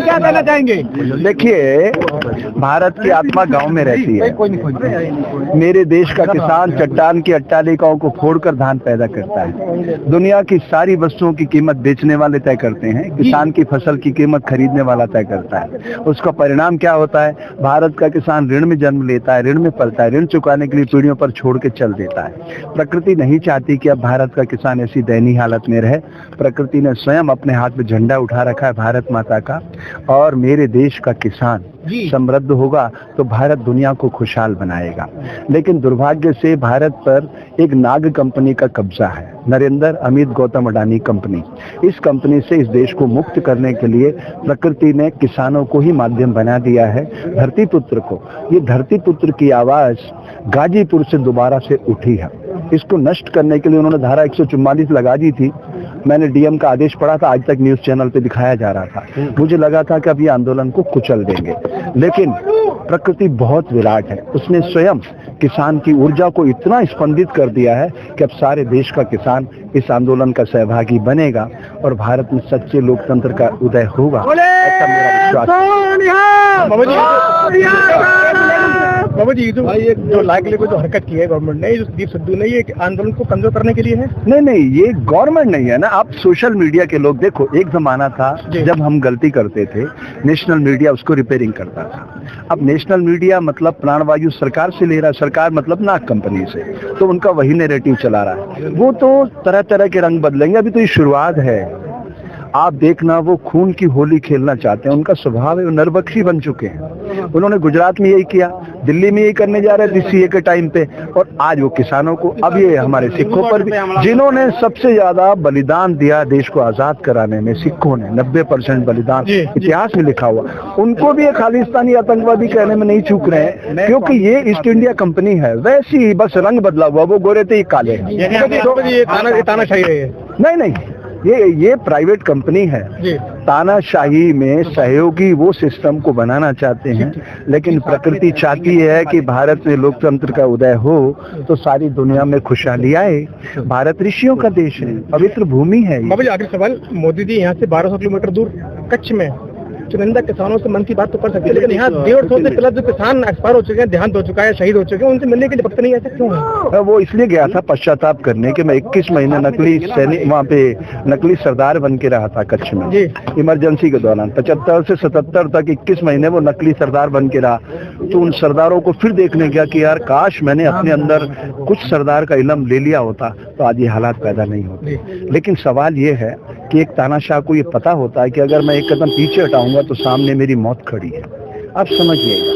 क्या कहना चाहेंगे? देखिए, भारत की आत्मा गांव में रहती है। मेरे देश का किसान चट्टान की अट्टालिकाओं को फोड़कर धान पैदा करता है। दुनिया की सारी वस्तुओं की कीमत बेचने वाले तय करते हैं, किसान की फसल की कीमत खरीदने वाला तय करता है। उसका परिणाम क्या होता है? भारत का किसान ऋण में जन्म लेता है, ऋण में पलता है, ऋण चुकाने के लिए पीढ़ियों पर छोड़ के चल देता है। प्रकृति नहीं चाहती कि अब भारत का किसान ऐसी दयनीय हालत में रहे। प्रकृति ने स्वयं अपने हाथ में झंडा उठा रखा है भारत माता का, और मेरे देश का किसान समृद्ध होगा तो भारत दुनिया को खुशहाल बनाएगा। लेकिन दुर्भाग्य से भारत पर एक नाग कंपनी का कब्जा है, नरेंद्र अमित गौतम अडानी कंपनी। इस कंपनी से इस देश को मुक्त करने के लिए प्रकृति ने किसानों को ही माध्यम बना दिया है, धरती पुत्र को। ये धरती पुत्र की आवाज गाजीपुर से दोबारा से उठी है। इसको नष्ट करने के लिए उन्होंने धारा 144 लगा दी थी। मैंने डीएम का आदेश पढ़ा था, आज तक न्यूज चैनल पे दिखाया जा रहा था। मुझे लगा था कि अब ये आंदोलन को कुचल देंगे, लेकिन प्रकृति बहुत विराट है। उसने स्वयं किसान की ऊर्जा को इतना स्पंदित कर दिया है कि अब सारे देश का किसान इस आंदोलन का सहभागी बनेगा और भारत में सच्चे लोकतंत्र का उदय होगा, ऐसा मेरा विश्वास है। बाबू जी, जो लाइक जो हरकत की है गवर्नमेंट ने, जो दीप सिद्धू ने, ये आंदोलन को कमजोर करने के लिए है? नहीं, ये गवर्नमेंट नहीं है ना। आप सोशल मीडिया के लोग देखो, एक जमाना था जब हम गलती करते थे, नेशनल मीडिया उसको रिपेयरिंग करता था। अब नेशनल मीडिया मतलब प्राणवायु सरकार से ले रहा है, सरकार मतलब नाग कंपनी से, तो उनका वही नैरेटिव चला रहा है। वो तो तरह तरह के रंग बदलेंगे, अभी तो ये शुरुआत है। आप देखना, वो खून की होली खेलना चाहते हैं, उनका स्वभाव है, वो नरबख्शी बन चुके हैं। उन्होंने गुजरात में यही किया, दिल्ली में यही करने जा रहे थे सीए के टाइम पे, और आज वो किसानों को, अब ये हमारे सिखों पर भी, जिन्होंने सबसे ज्यादा बलिदान दिया देश को आजाद कराने में, सिखों ने 90% बलिदान इतिहास में लिखा हुआ, उनको भी खालिस्तानी आतंकवादी कहने में नहीं चूक रहे हैं, क्योंकि ये ईस्ट इंडिया कंपनी है। वैसी ही बस रंग बदला हुआ, वो गोरे थे, ये काले हैं। तानाशाही है? नहीं, ये प्राइवेट कंपनी है। तानाशाही में सहयोगी वो सिस्टम को बनाना चाहते हैं, लेकिन प्रकृति चाहती है कि भारत में लोकतंत्र का उदय हो तो सारी दुनिया में खुशहाली आए। भारत ऋषियों का देश है, पवित्र भूमि है। बाबू जी, आखिरी सवाल, मोदी जी यहाँ से 1200 किलोमीटर दूर कच्छ में चुनिंदा किसानों से मन की बात तो कर सकते हैं, लेकिन यहाँ 150 से प्लस जो किसान एक्सपायर हो चुके हैं, देहांत हो चुका है, शहीद हो चुके हैं, उनसे मिलने के लिए वक्त नहीं है, क्यों है? वो इसलिए गया था पश्चाताप करने के। मैं 21 महीने नकली सैनिक वहाँ पे नकली सरदार बन के रहा था कच्छ में, इमरजेंसी के दौरान 75 से 77 तक 21 महीने वो नकली सरदार बन के रहा। तो उन सरदारों को फिर देखने गया कि यार काश मैंने अपने अंदर कुछ सरदार का इल्म ले लिया होता तो आज ये हालात पैदा नहीं होते। लेकिन सवाल ये है कि एक तानाशाह को ये पता होता है कि अगर मैं एक कदम पीछे हटाऊंगा तो सामने मेरी मौत खड़ी है। आप समझिएगा,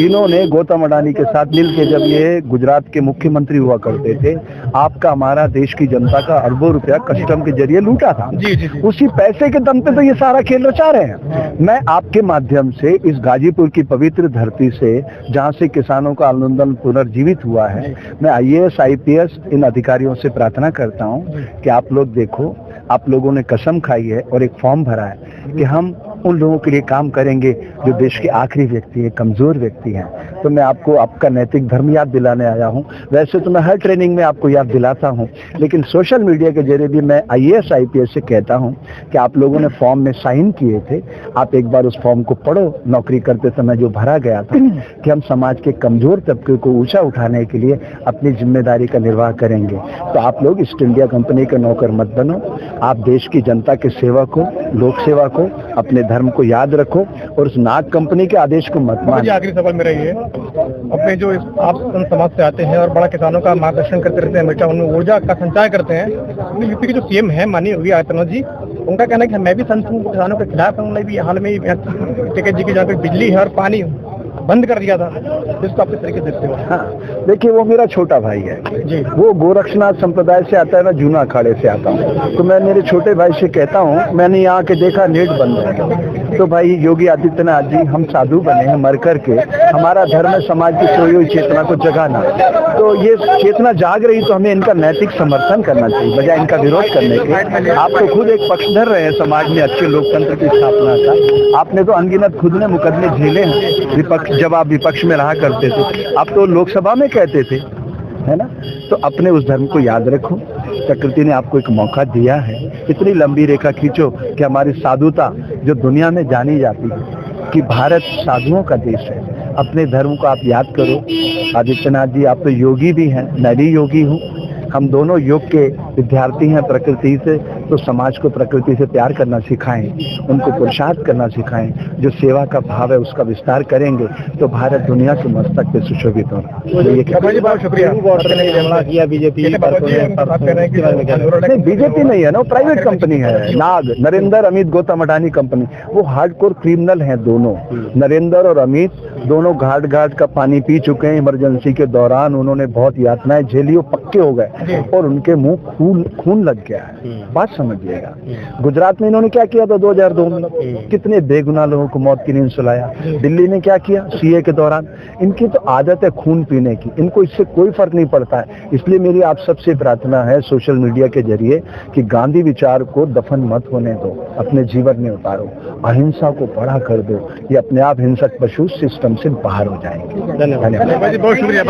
इन्होंने गौतम अडानी के साथ मिलकर जब ये गुजरात के मुख्यमंत्री हुआ करते थे, आपका हमारा देश की जनता का अरबों रुपया कस्टम के जरिए लूटा था। उसी पैसे के दम पे तो ये सारा खेल रचा रहे हैं। मैं आपके माध्यम से इस गाजीपुर की पवित्र धरती से, जहां से किसानों का आंदोलन पुनर्जीवित हुआ है, मैं IAS IPS इन अधिकारियों से प्रार्थना करता हूं कि आप लोग देखो, आप लोगों ने कसम खाई है और एक फॉर्म भरा है कि हम उन लोगों के लिए काम करेंगे जो देश के आखिरी व्यक्ति है, कमजोर व्यक्ति हैं। तो मैं आपको आपका नैतिक धर्म याद दिलाने आया हूं। वैसे तो मैं हर ट्रेनिंग में आपको याद दिलाता हूं, लेकिन सोशल मीडिया के जरिए भी मैं IAS IPS से कहता हूं कि आप लोगों ने फॉर्म में साइन किए थे, आप एक बार उस फॉर्म को पढ़ो। नौकरी करते समय जो भरा गया था कि हम समाज के कमजोर तबके को ऊंचा उठाने के लिए अपनी जिम्मेदारी का निर्वाह करेंगे। तो आप लोग ईस्ट इंडिया कंपनी के नौकर मत बनो, आप देश की जनता के सेवक हो, लोक सेवक हो, अपने धर्म को याद रखो और उस नाग कंपनी के आदेश को मत मानो। आखिरी सवाल मेरा ये, अपने जो आप संत समाज से आते हैं और बड़ा किसानों का मार्गदर्शन करते रहते हैं, हमेशा उनमें ऊर्जा का संचार करते हैं, यूपी के जो CM है माननीय योगी आदित्यनाथ जी, उनका कहना है कि मैं भी संत किसानों के खिलाफ हूँ। उन्होंने भी हाल में टिकैत जी की जहाँ पे बिजली है और पानी बंद कर दिया था, जिसको आप किस तरीके से देखते हो? हाँ, देखिए, वो मेरा छोटा भाई है जी। वो गोरक्षनाथ संप्रदाय से आता है, मैं जूना अखाड़े से आता हूँ। तो मैं मेरे छोटे भाई से कहता हूँ, मैंने यहाँ के देखा नेट बंद है, तो भाई योगी आदित्यनाथ जी, हम साधु बने हैं मर करके, हमारा धर्म है समाज की सोई हुई चेतना को जगाना। तो ये चेतना जाग रही तो हमें इनका नैतिक समर्थन करना चाहिए बजाय इनका विरोध करने के। आप तो खुद एक पक्षधर रहे हैं समाज में अच्छे लोकतंत्र की स्थापना का। आपने तो अनगिनत खुद ने मुकदमे झेले हैं विपक्ष, जब आप विपक्ष में रहा करते थे। आप तो लोकसभा में कहते थे है ना। तो अपने उस धर्म को याद रखो, प्रकृति ने आपको एक मौका दिया है, इतनी लंबी रेखा खींचो कि हमारी साधुता जो दुनिया में जानी जाती है कि भारत साधुओं का देश है, अपने धर्म को आप याद करो। आदित्यनाथ जी आप तो योगी भी हैं, मैं भी योगी हूँ, हम दोनों योग के विद्यार्थी हैं प्रकृति से, तो समाज को प्रकृति से प्यार करना सिखाएं, उनको पुरुषार्थ करना सिखाएं, जो सेवा का भाव है उसका विस्तार करेंगे तो भारत दुनिया के मस्तक पे सुशोभित होगा। बहुत शुक्रिया। बीजेपी नहीं है ना, प्राइवेट कंपनी है, नाग नरेंद्र अमित गौतम अडानी कंपनी, वो हार्डकोर क्रिमिनल हैं दोनों। नरेंद्र और अमित दोनों घाट घाट का पानी पी चुके हैं, इमरजेंसी के दौरान उन्होंने बहुत यातनाएं झेली, वो पक्के हो गए और उनके मुंह खून लग गया है। बात समझिएगा। गुजरात में इन्होंने क्या किया था 2002 में, कितने बेगुनाह लोगों को मौत की नींद सुलाया। दिल्ली में क्या किया सीए के दौरान। इनकी तो आदत है खून पीने की, इनको इससे कोई फर्क नहीं पड़ता है। इसलिए मेरी आप सबसे प्रार्थना है सोशल मीडिया के जरिए कि गांधी विचार को दफन मत होने दो, अपने जीवन में उतारो, अहिंसा को बड़ा कर दो, ये अपने आप हिंसक पशु सिस्टम से बाहर हो जाएंगे। धन्यवाद। बहुत शुक्रिया।